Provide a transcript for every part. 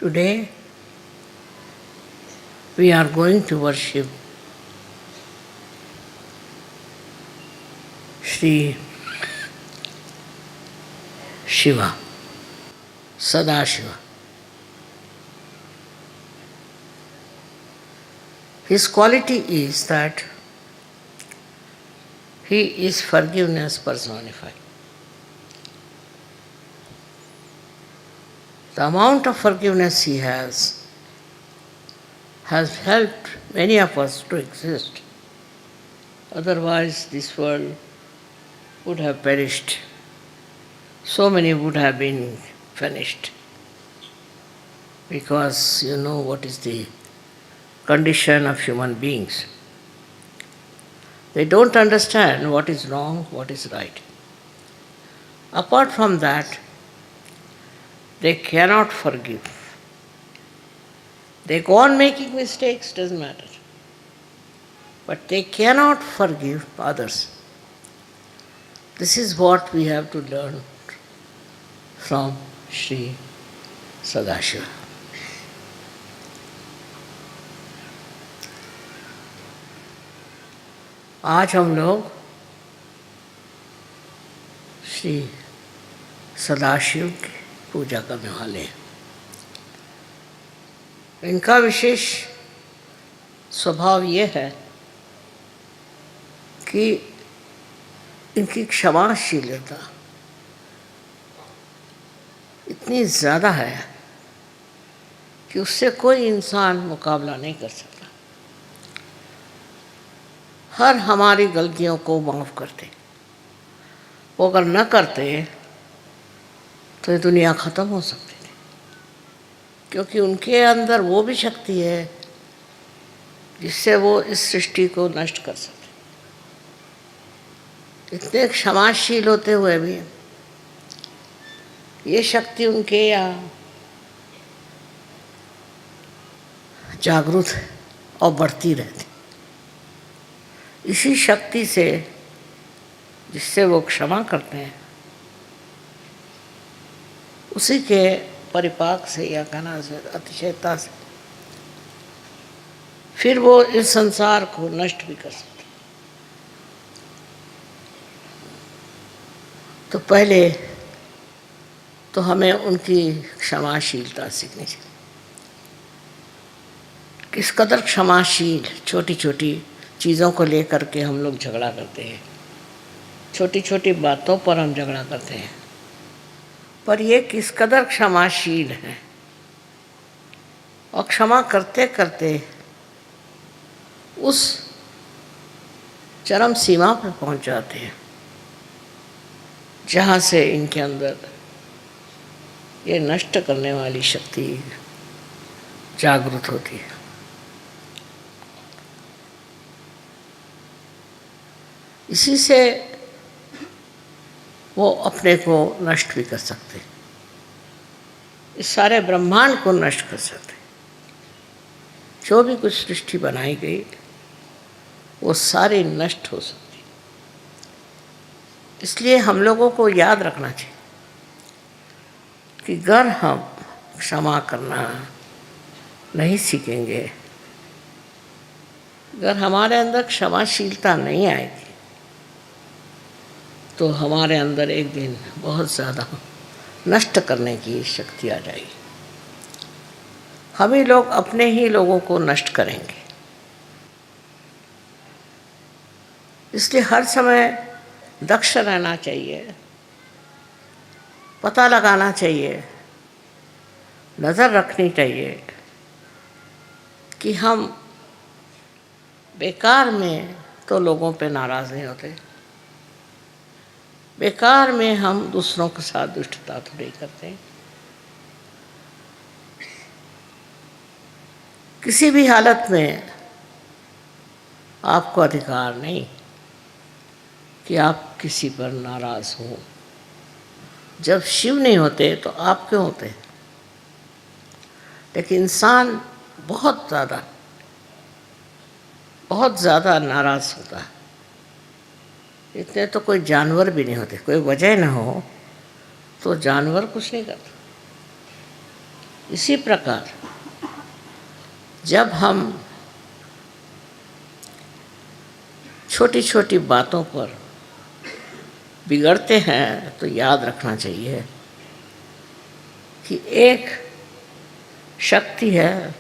Today we are going to worship Sri Shiva, Sadashiva. His quality is that he is forgiveness personified. The amount of forgiveness he has helped many of us to exist. Otherwise, this world would have perished. So many would have been finished. Because you know what is the condition of human beings. They don't understand what is wrong, what is right. Apart from that, they cannot forgive. They go on making mistakes, doesn't matter. But they cannot forgive others. This is what we have to learn from Sri Sadashiva. आज हम लोग श्री सदाशिव की पूजा करने वाले हैं। इनका विशेष स्वभाव ये है कि इनकी क्षमाशीलता इतनी ज़्यादा है कि उससे कोई इंसान मुकाबला नहीं कर सकता। हर हमारी गलतियों को माफ़ करते। वो अगर न करते तो ये दुनिया ख़त्म हो सकती थी, क्योंकि उनके अंदर वो भी शक्ति है जिससे वो इस सृष्टि को नष्ट कर सकते। इतने क्षमाशील होते हुए भी ये शक्ति उनके यहाँ जागृत और बढ़ती रहती। इसी शक्ति से जिससे वो क्षमा करते हैं, उसी के परिपाक से या कहना से अतिशयता से फिर वो इस संसार को नष्ट भी कर सकते। तो पहले तो हमें उनकी क्षमाशीलता सीखनी चाहिए। किस कदर क्षमाशील, छोटी छोटी चीज़ों को लेकर के हम लोग झगड़ा करते हैं, छोटी छोटी बातों पर हम झगड़ा करते हैं, पर ये किस कदर क्षमाशील हैं और क्षमा करते करते उस चरम सीमा पर पहुंच जाते हैं जहाँ से इनके अंदर ये नष्ट करने वाली शक्ति जागृत होती है। इसी से वो अपने को नष्ट भी कर सकते, इस सारे ब्रह्मांड को नष्ट कर सकते। जो भी कुछ सृष्टि बनाई गई वो सारी नष्ट हो सकती। इसलिए हम लोगों को याद रखना चाहिए कि अगर हम क्षमा करना नहीं सीखेंगे, अगर हमारे अंदर क्षमाशीलता नहीं आएगी, तो हमारे अंदर एक दिन बहुत ज़्यादा नष्ट करने की शक्ति आ जाएगी। हम ही लोग अपने ही लोगों को नष्ट करेंगे। इसलिए हर समय दक्ष रहना चाहिए, पता लगाना चाहिए, नज़र रखनी चाहिए कि हम बेकार में तो लोगों पे नाराज़ नहीं होते, बेकार में हम दूसरों के साथ दुष्टता तो नहीं करते। किसी भी हालत में आपको अधिकार नहीं कि आप किसी पर नाराज़ हो। जब शिव नहीं होते तो आप क्यों होते? लेकिन इंसान बहुत ज़्यादा नाराज़ होता है। इतने तो कोई जानवर भी नहीं होते। कोई वजह ना हो तो जानवर कुछ नहीं करता। इसी प्रकार जब हम छोटी छोटी बातों पर बिगड़ते हैं तो याद रखना चाहिए कि एक शक्ति है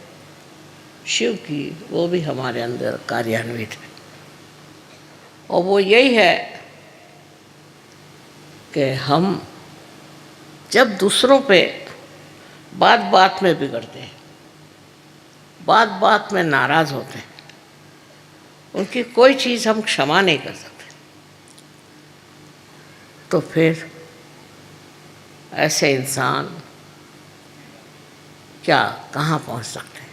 शिव की, वो भी हमारे अंदर कार्यान्वित है, और वो यही है कि हम जब दूसरों पे बात बात में बिगड़ते हैं, बात बात में नाराज़ होते हैं, उनकी कोई चीज़ हम क्षमा नहीं कर सकते, तो फिर ऐसे इंसान क्या कहाँ पहुँच सकते हैं।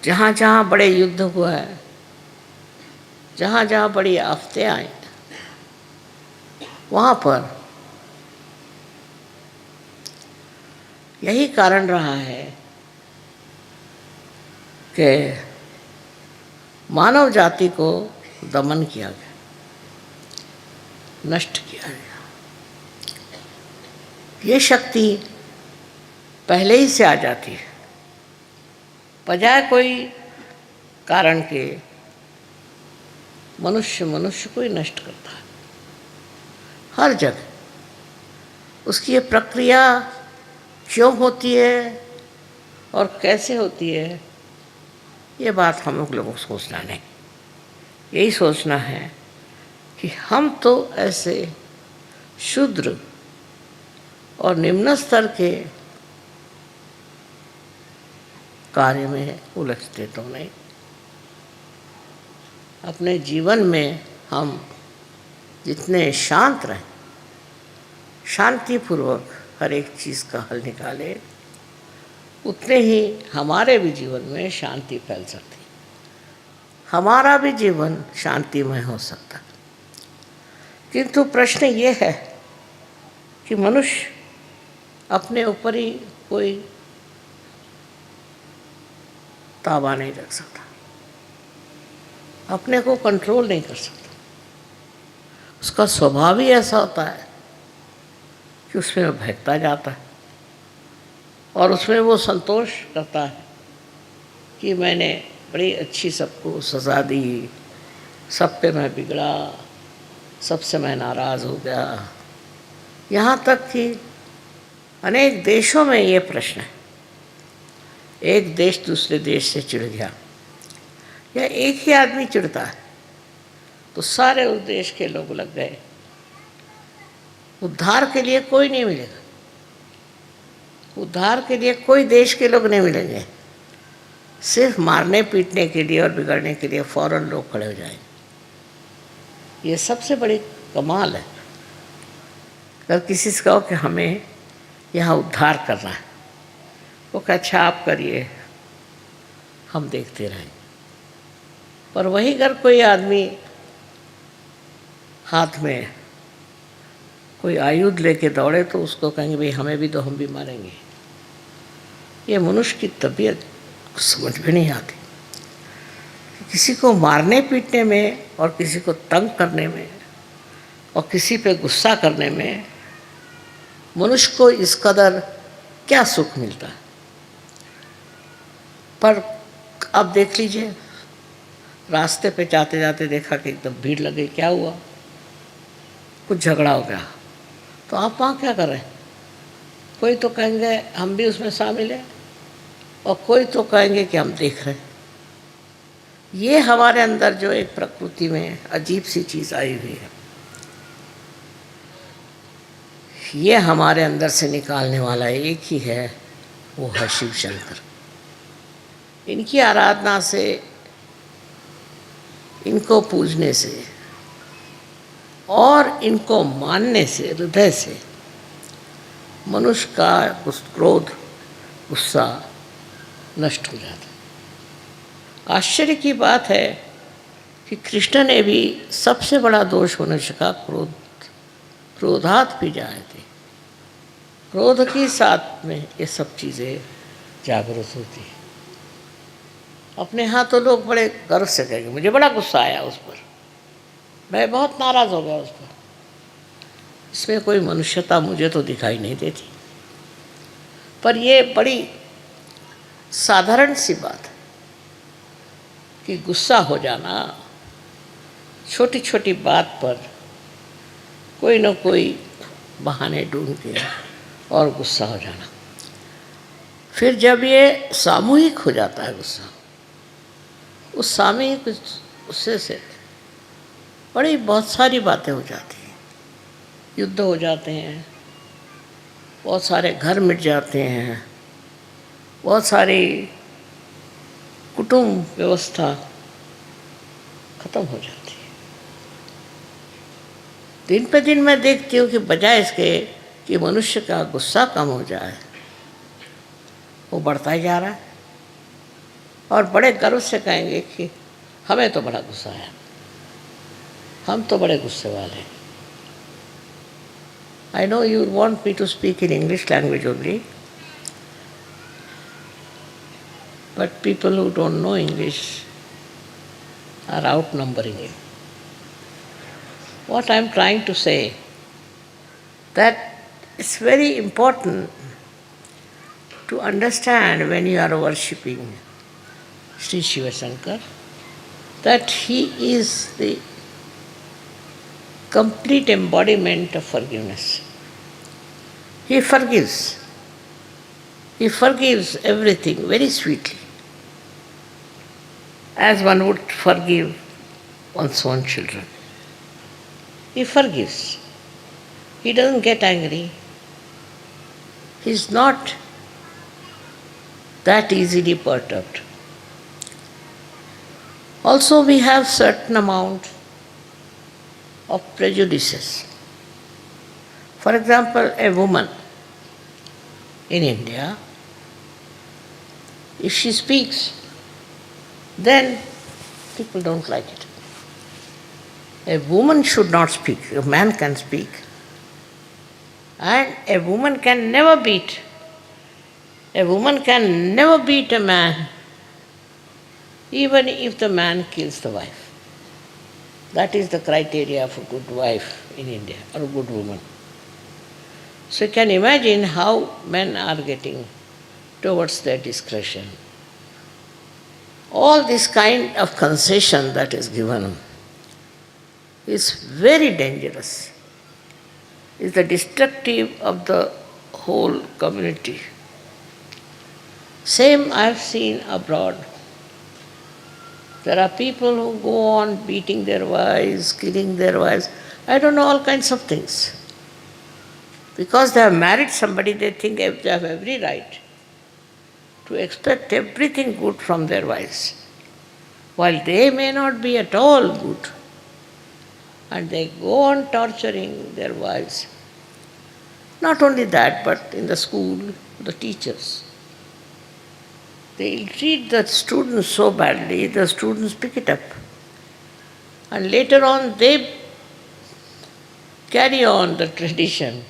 जहाँ जहाँ बड़े युद्ध हुआ है, जहाँ जहाँ बड़ी आफतें आई, वहाँ पर यही कारण रहा है कि मानव जाति को दमन किया गया, नष्ट किया गया। ये शक्ति पहले ही से आ जाती है, बजाय कोई कारण के मनुष्य को ही नष्ट करता है। हर जगह उसकी ये प्रक्रिया क्यों होती है और कैसे होती है, ये बात हम लोगों को सोचना नहीं। यही सोचना है कि हम तो ऐसे शूद्र और निम्न स्तर के कार्य में उलझते तो नहीं। अपने जीवन में हम जितने शांत रहें, शांतिपूर्वक हर एक चीज़ का हल निकालें, उतने ही हमारे भी जीवन में शांति फैल सकती, हमारा भी जीवन शांतिमय हो सकता। किंतु प्रश्न ये है कि मनुष्य अपने ऊपर ही कोई ताबा नहीं रख सकता, अपने को कंट्रोल नहीं कर सकता। उसका स्वभाव ही ऐसा होता है कि उसमें वो बहकता जाता है और उसमें वो संतोष करता है कि मैंने बड़ी अच्छी सबको सज़ा दी, सब पे मैं बिगड़ा, सबसे मैं नाराज़ हो गया। यहाँ तक कि अनेक देशों में ये प्रश्न है, एक देश दूसरे देश से चिढ़ गया या एक ही आदमी चिढ़ता है तो सारे उस देश के लोग लग गए, उद्धार के लिए कोई नहीं मिलेगा, उद्धार के लिए कोई देश के लोग नहीं मिलेंगे, सिर्फ मारने पीटने के लिए और बिगड़ने के लिए फौरन लोग खड़े हो जाएंगे। ये सबसे बड़ी कमाल है। अगर किसी से कहो कि हमें यहाँ उद्धार करना है, वो कहे अच्छा आप करिए, हम देखते रहेंगे। पर वहीं अगर कोई आदमी हाथ में कोई आयुध लेके दौड़े तो उसको कहेंगे भाई हमें भी दो, हम भी मारेंगे। ये मनुष्य की तबीयत समझ में नहीं आती। किसी को मारने पीटने में और किसी को तंग करने में और किसी पे गुस्सा करने में मनुष्य को इस कदर क्या सुख मिलता है। पर अब देख लीजिए, रास्ते पे जाते जाते देखा कि एकदम भीड़ लग गई, क्या हुआ, कुछ झगड़ा हो गया, तो आप वहाँ क्या कर रहे हैं? कोई तो कहेंगे हम भी उसमें शामिल हैं और कोई तो कहेंगे कि हम देख रहे हैं। ये हमारे अंदर जो एक प्रकृति में अजीब सी चीज़ आई हुई है, ये हमारे अंदर से निकालने वाला एक ही है, वो है शिव शंकर। इनकी आराधना से, इनको पूजने से और इनको मानने से, हृदय से मनुष्य का क्रोध, गुस्सा नष्ट हो जाता है। आश्चर्य की बात है कि कृष्ण ने भी सबसे बड़ा दोष मनुष्य का क्रोधात भी जाए थे। क्रोध के साथ में ये सब चीज़ें जागृत होती है। अपने यहाँ तो लोग बड़े गर्व से कहेंगे मुझे बड़ा गुस्सा आया उस पर, मैं बहुत नाराज़ हो गया उस पर। इसमें कोई मनुष्यता मुझे तो दिखाई नहीं देती। पर ये बड़ी साधारण सी बात है कि गुस्सा हो जाना, छोटी छोटी बात पर कोई न कोई बहाने ढूंढ के और गुस्सा हो जाना। फिर जब ये सामूहिक हो जाता है गुस्सा, उस सामूहिक गुस्से से बड़ी बहुत सारी बातें हो जाती हैं, युद्ध हो जाते हैं, बहुत सारे घर मिट जाते हैं, बहुत सारी कुटुंब व्यवस्था खत्म हो जाती है। दिन पे दिन मैं देखती हूँ कि बजाय इसके कि मनुष्य का गुस्सा कम हो जाए, वो बढ़ता ही जा रहा है। और बड़े गर्व से कहेंगे कि हमें तो बड़ा गुस्सा है, हम तो बड़े गुस्से वाले हैं। I know you want me to speak in English language only, but people who don't know English are outnumbering you. What I am trying to say, that it's very important to understand when you are worshipping Sri Shiva Shankar, that he is the complete embodiment of forgiveness. He forgives. He forgives everything very sweetly, as one would forgive one's own children. He forgives. He doesn't get angry. He's not that easily perturbed. Also, we have certain amount of prejudices. For example, a woman in India, if she speaks, then people don't like it. A woman should not speak, a man can speak. And a woman can never beat. A woman can never beat a man, even if the man kills the wife. That is the criteria of a good wife in India, or a good woman. So you can imagine how men are getting towards their discretion. All this kind of concession that is given is very dangerous. Is the destructive of the whole community. Same I have seen abroad. There are people who go on beating their wives, killing their wives, I don't know, all kinds of things. Because they have married somebody, they think they have every right to expect everything good from their wives, while they may not be at all good. And they go on torturing their wives. Not only that, but in the school, the teachers, they treat the students so badly, the students pick it up. And later on, they carry on the tradition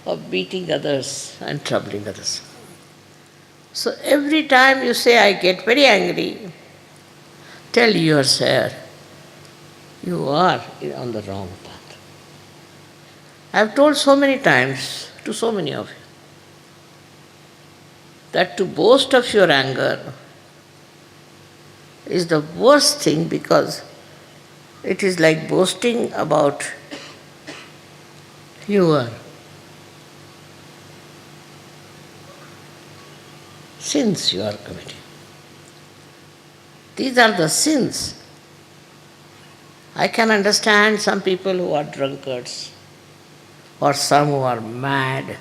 of beating others and troubling others. So every time you say, I get very angry, tell yourself, you are on the wrong path. I have told so many times to so many of you that to boast of your anger is the worst thing, because it is like boasting about your sins you are committing. These are the sins. I can understand some people who are drunkards, or some who are mad,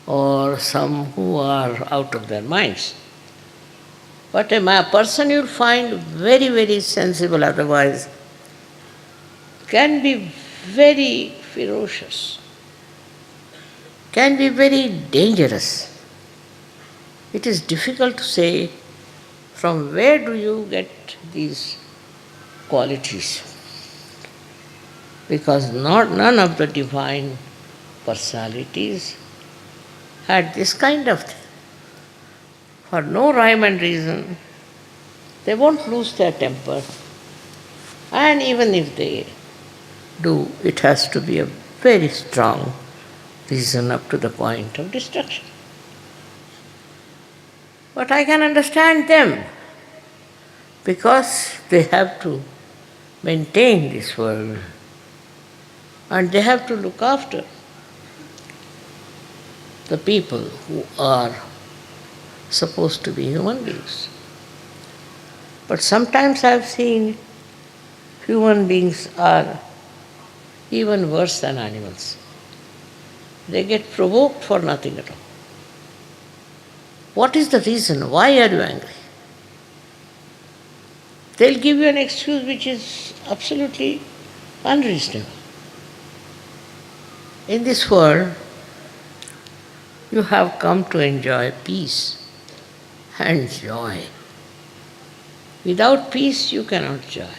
or some who are out of their minds. But a person you'll find very, very sensible otherwise can be very ferocious, can be very dangerous. It is difficult to say from where do you get these qualities, because none of the divine personalities had this kind of thing. For no rhyme and reason, they won't lose their temper. And even if they do, it has to be a very strong reason up to the point of destruction. But I can understand them because they have to maintain this world and they have to look after the people who are supposed to be human beings. But sometimes I have seen human beings are even worse than animals. They get provoked for nothing at all. What is the reason? Why are you angry? They'll give you an excuse which is absolutely unreasonable. In this world, you have come to enjoy peace and joy. Without peace, you cannot joy.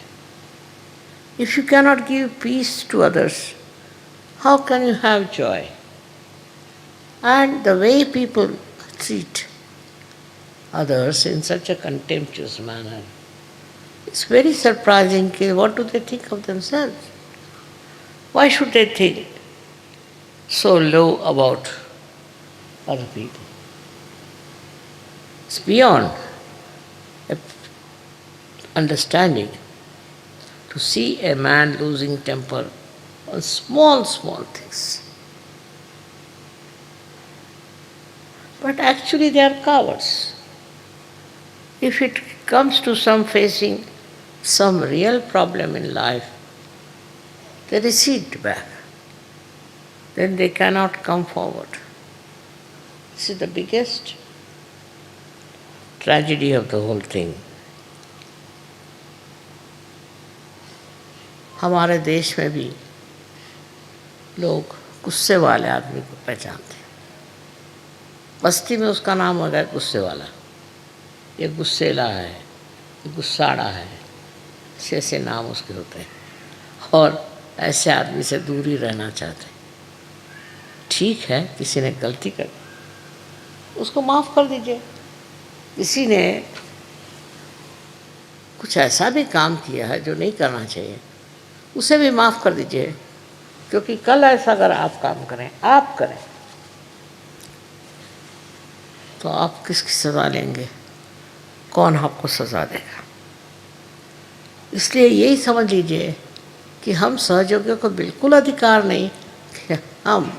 If you cannot give peace to others, how can you have joy? And the way people treat others in such a contemptuous manner, it's very surprising. What do they think of themselves? Why should they think so low about other people? It's beyond understanding to see a man losing temper on small things. But actually they are cowards. If it comes to facing some real problem in life, they recede back. Then they cannot come forward. This is the biggest tragedy of the whole thing. हमारे देश में भी लोग गुस्से वाले आदमी को पहचानते हैं। बस्ती में उसका नाम हो गया गुस्से वाला, ये गुस्सेला है, ये गुस्साड़ा है, ऐसे नाम उसके होते हैं और ऐसे आदमी से दूर ही रहना चाहते हैं। ठीक है, किसी ने गलती कर उसको माफ़ कर दीजिए। किसी ने कुछ ऐसा भी काम किया है जो नहीं करना चाहिए, उसे भी माफ़ कर दीजिए, क्योंकि कल ऐसा अगर आप काम करें, आप करें, तो आप किसकी सज़ा लेंगे? कौन आपको सज़ा देगा? इसलिए यही समझ लीजिए कि हम सहयोगियों को बिल्कुल अधिकार नहीं कि हम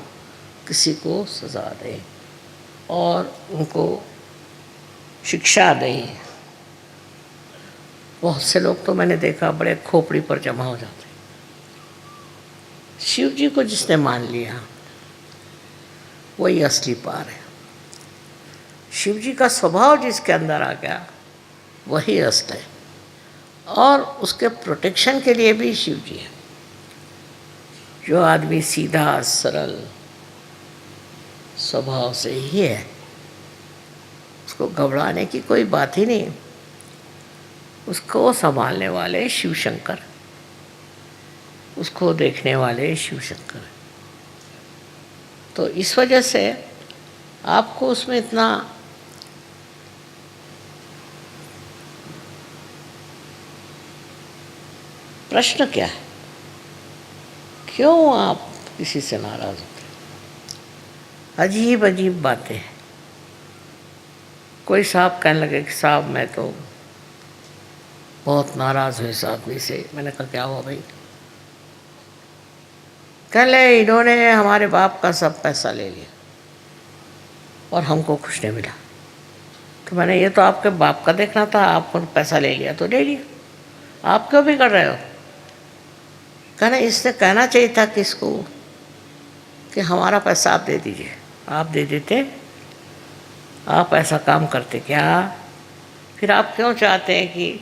किसी को सज़ा दें और उनको शिक्षा दें। बहुत से लोग तो मैंने देखा बड़े खोपड़ी पर जमा हो जाते। शिव जी को जिसने मान लिया वही असली पार है। शिव जी का स्वभाव जिसके अंदर आ गया वही असली है, और उसके प्रोटेक्शन के लिए भी शिव जी है। जो आदमी सीधा सरल स्वभाव से ही है, उसको घबराने की कोई बात ही नहीं। उसको संभालने वाले शिव शंकर, उसको देखने वाले शिव शंकर। तो इस वजह से आपको उसमें इतना प्रश्न क्या है? क्यों आप किसी से नाराज होते हैं? अजीब अजीब बातें हैं। कोई साहब कहने लगे कि साहब मैं तो बहुत नाराज़ हूँ इस आदमी से। मैंने कहा क्या हुआ भाई? कहले इन्होंने हमारे बाप का सब पैसा ले लिया और हमको कुछ नहीं मिला। तो मैंने ये तो आपके बाप का देखना था, आपको पैसा ले लिया तो ले लिया, आप क्यों भी कर रहे हो? कहना इससे कहना चाहिए था किसको कि हमारा पैसा आप दे दीजिए। आप दे देते, आप ऐसा काम करते क्या? फिर आप क्यों चाहते हैं कि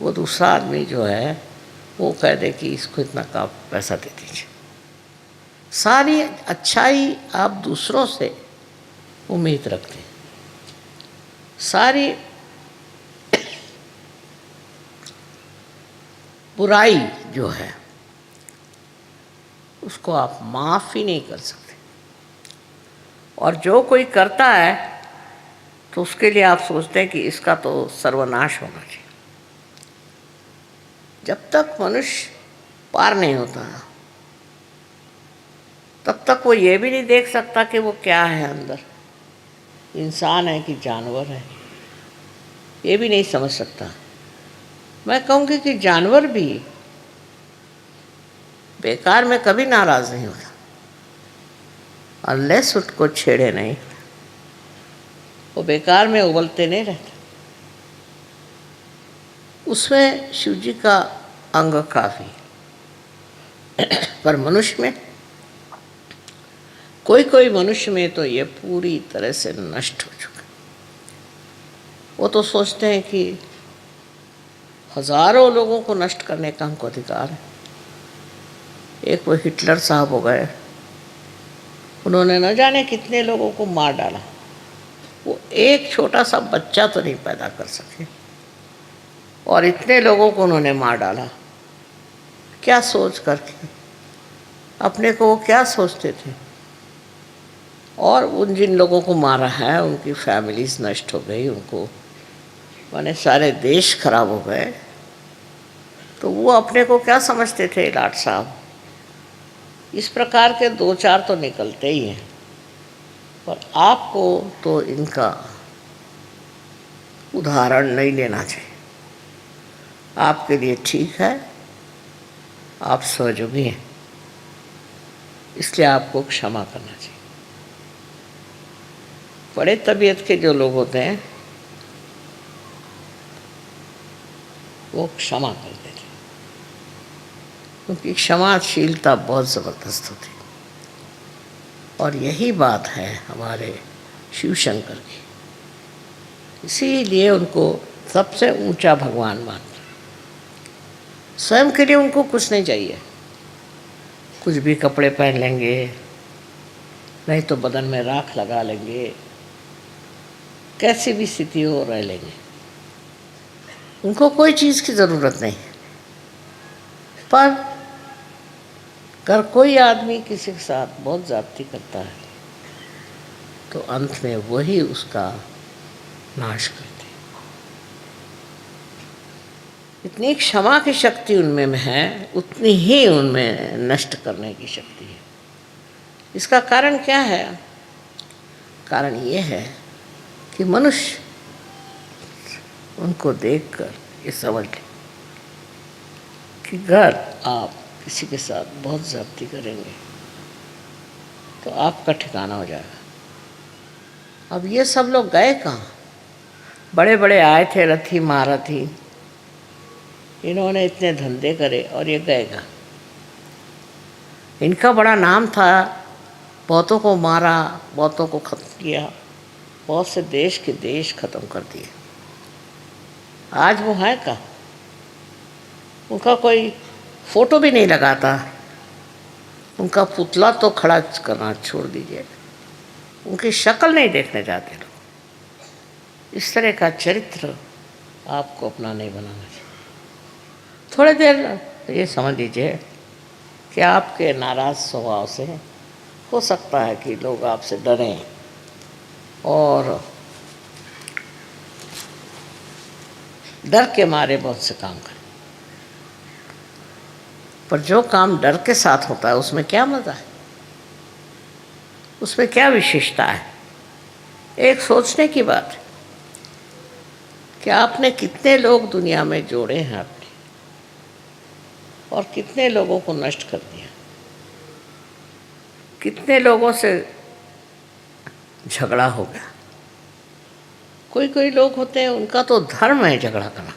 वो दूसरा आदमी जो है वो कह दे कि इसको इतना का पैसा दे दीजिए? सारी अच्छाई आप दूसरों से उम्मीद रखते हैं, सारी बुराई जो है उसको आप माफ़ ही नहीं कर सकते। और जो कोई करता है तो उसके लिए आप सोचते हैं कि इसका तो सर्वनाश होना चाहिए। जब तक मनुष्य पार नहीं होता तब तक वो ये भी नहीं देख सकता कि वो क्या है अंदर, इंसान है कि जानवर है, ये भी नहीं समझ सकता। मैं कहूँगी कि जानवर भी बेकार में कभी नाराज़ नहीं होता, अनलेस उसको छेड़े नहीं, वो बेकार में उबलते नहीं रहते। उसमें शिव जी का अंग काफ़ी, पर मनुष्य में, कोई कोई मनुष्य में तो ये पूरी तरह से नष्ट हो चुका। वो तो सोचते हैं कि हजारों लोगों को नष्ट करने का हमको अधिकार है। एक वो हिटलर साहब हो गए, उन्होंने न जाने कितने लोगों को मार डाला, वो एक छोटा सा बच्चा तो नहीं पैदा कर सके और इतने लोगों को उन्होंने मार डाला। क्या सोच करके, अपने को वो क्या सोचते थे? और उन जिन लोगों को मारा है उनकी फैमिलीज नष्ट हो गई, उनको माने सारे देश खराब हो गए। तो वो अपने को क्या समझते थे लाट साहब? इस प्रकार के दो चार तो निकलते ही हैं, पर आपको तो इनका उदाहरण नहीं लेना चाहिए। आपके लिए ठीक है, आप सहयोगी हैं, इसलिए आपको क्षमा करना चाहिए। बड़े तबीयत के जो लोग होते हैं वो क्षमा कर देते हैं, क्योंकि क्षमाशीलता बहुत ज़बरदस्त होती है। और यही बात है हमारे शिव शंकर की, इसीलिए उनको सबसे ऊंचा भगवान मानते। स्वयं के लिए उनको कुछ नहीं चाहिए, कुछ भी कपड़े पहन लेंगे, नहीं तो बदन में राख लगा लेंगे, कैसी भी स्थिति हो रह लेंगे, उनको कोई चीज़ की ज़रूरत नहीं। पर अगर कोई आदमी किसी के साथ बहुत ज़्यादती करता है तो अंत में वही उसका नाश करते हैं। इतनी क्षमा की शक्ति उनमें है, उतनी ही उनमें नष्ट करने की शक्ति है। इसका कारण क्या है? कारण ये है कि मनुष्य उनको देखकर ये समझ ले कि अगर आप किसी के साथ बहुत ज़्यादती करेंगे तो आपका ठिकाना हो जाएगा। अब ये सब लोग गए कहाँ? बड़े बड़े आए थे रथी महारथी, इन्होंने इतने धंधे करे और ये गए कहाँ? इनका बड़ा नाम था, बहुतों को मारा, बहुतों को खत्म किया, बहुत से देश के देश खत्म कर दिए। आज वो है कहाँ? उनका कोई फोटो भी नहीं लगाता, उनका पुतला तो खड़ा करना छोड़ दीजिए, उनकी शक्ल नहीं देखने जाते लोग। इस तरह का चरित्र आपको अपना नहीं बनाना चाहिए। थोड़ी देर ये समझ लीजिए कि आपके नाराज़ स्वभाव से हो सकता है कि लोग आपसे डरें और डर के मारे बहुत से काम करें। पर जो काम डर के साथ होता है उसमें क्या मज़ा है, उसमें क्या विशेषता है? एक सोचने की बात है कि आपने कितने लोग दुनिया में जोड़े हैं आपने, और कितने लोगों को नष्ट कर दिया, कितने लोगों से झगड़ा हो गया। कोई कोई लोग होते हैं उनका तो धर्म है झगड़ा करना,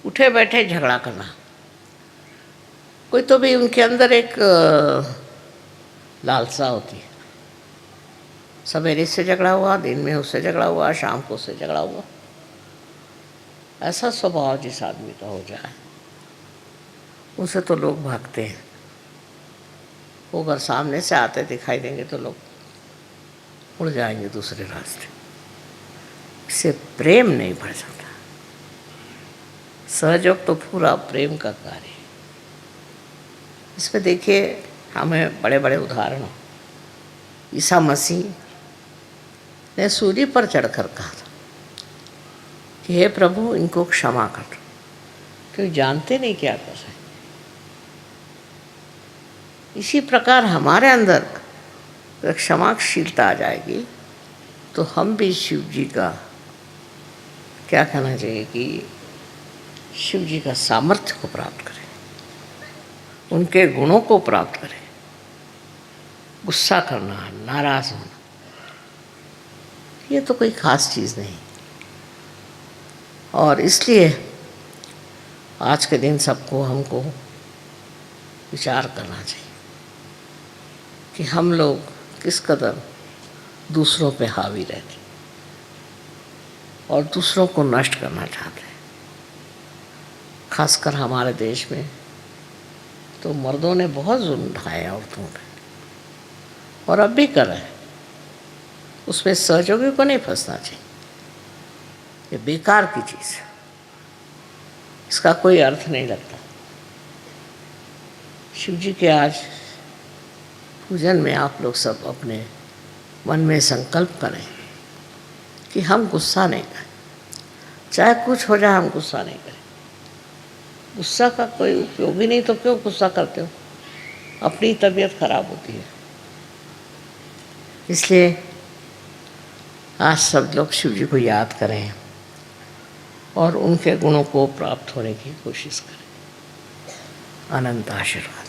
उठे बैठे झगड़ा करना। कोई तो भी उनके अंदर एक लालसा होती है, सवेरे से झगड़ा हुआ, दिन में उससे झगड़ा हुआ, शाम को उससे झगड़ा हुआ। ऐसा स्वभाव जिस आदमी का हो जाए उनसे तो लोग भागते हैं। वो अगर सामने से आते दिखाई देंगे तो लोग उड़ जाएंगे दूसरे रास्ते। इससे प्रेम नहीं बढ़ सकता। सहयोग तो पूरा प्रेम का कार्य है। इसमें देखिए हमें बड़े बड़े उदाहरण हो। ईसा मसीह ने सूली पर चढ़कर कहा था कि हे प्रभु इनको क्षमा कर दो, क्योंकि जानते नहीं क्या कर रहे। इसी प्रकार हमारे अंदर अगर क्षमाशीलता आ जाएगी तो हम भी शिव जी का, क्या कहना चाहिए, कि शिव जी का सामर्थ्य को प्राप्त करें, उनके गुणों को प्राप्त करें। गुस्सा करना, नाराज होना, ये तो कोई खास चीज़ नहीं। और इसलिए आज के दिन सबको हमको विचार करना चाहिए कि हम लोग किस कदर दूसरों पे हावी रहते और दूसरों को नष्ट करना चाहते हैं। खासकर हमारे देश में तो मर्दों ने बहुत जुल्म ढाए औरतों पे, और अब भी कर रहे हैं। उसमें सहयोगी को नहीं फंसना चाहिए। ये बेकार की चीज़ है, इसका कोई अर्थ नहीं लगता। शिव जी के आज पूजन में आप लोग सब अपने मन में संकल्प करें कि हम गुस्सा नहीं करें, चाहे कुछ हो जाए हम गुस्सा नहीं करें। गुस्सा का कोई उपयोग ही नहीं, तो क्यों गुस्सा करते हो? अपनी तबीयत खराब होती है। इसलिए आज सब लोग शिव जी को याद करें और उनके गुणों को प्राप्त होने की कोशिश करें। अनंत आशीर्वाद।